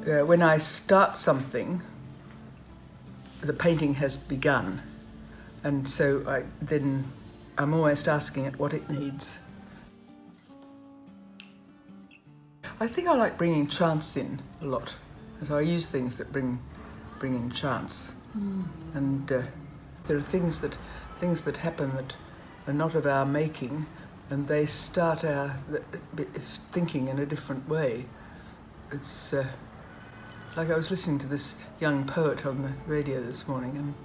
when I start something, the painting has begun, and so then I'm almost asking it what it needs. I think I like bringing chance in a lot, so I use things that bring in chance, and there are things that happen that are not of our making, and they start our thinking in a different way. It's like I was listening to this young poet on the radio this morning,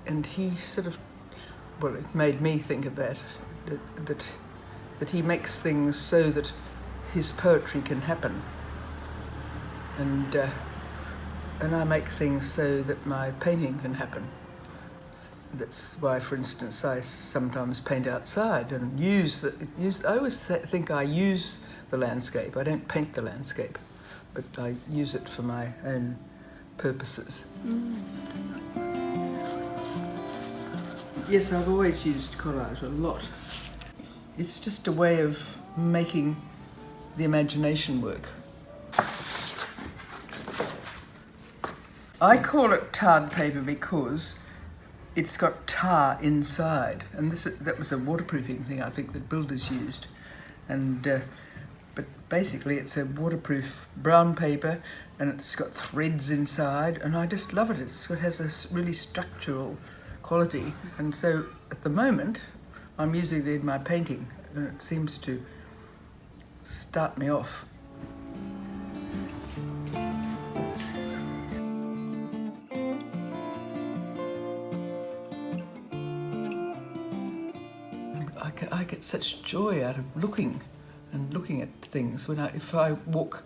and he sort of, well, it made me think of that he makes things so that his poetry can happen, and I make things so that my painting can happen. That's why, for instance, I sometimes paint outside and I always think I use the landscape. I don't paint the landscape, but I use it for my own purposes. Yes, I've always used collage a lot. It's just a way of making the imagination work. I call it tarred paper because it's got tar inside, and that was a waterproofing thing I think that builders used, but basically it's a waterproof brown paper, and it's got threads inside, and I just love it. It has this really structural quality, and so at the moment I'm using it in my painting, and it seems to start me off. I get such joy out of looking at things. If I walk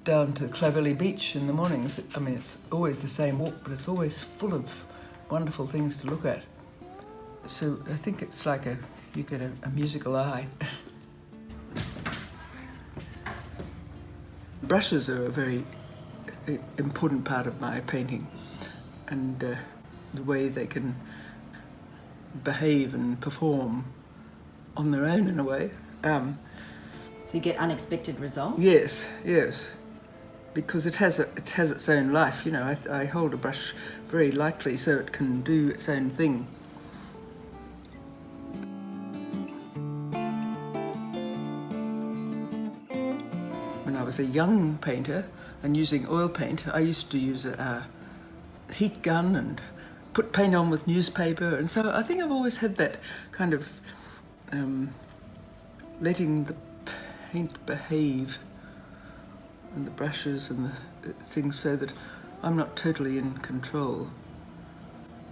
down to Clovelly Beach in the mornings, I mean, it's always the same walk, but it's always full of wonderful things to look at. So I think it's like you get a musical eye. Brushes are a very important part of my painting, and the way they can behave and perform on their own in a way. So you get unexpected results? Yes, because it has its own life. You know, I hold a brush very lightly so it can do its own thing. When I was a young painter and using oil paint, I used to use a heat gun and put paint on with newspaper, and so I think I've always had that kind of letting the paint behave and the brushes and the things so that I'm not totally in control.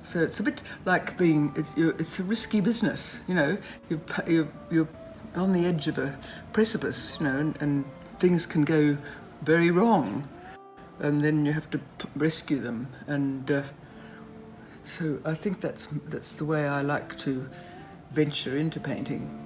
So it's a bit like it's a risky business, you know. You're on the edge of a precipice, you know, and things can go very wrong, and then you have to rescue them, and so I think that's the way I like to venture into painting.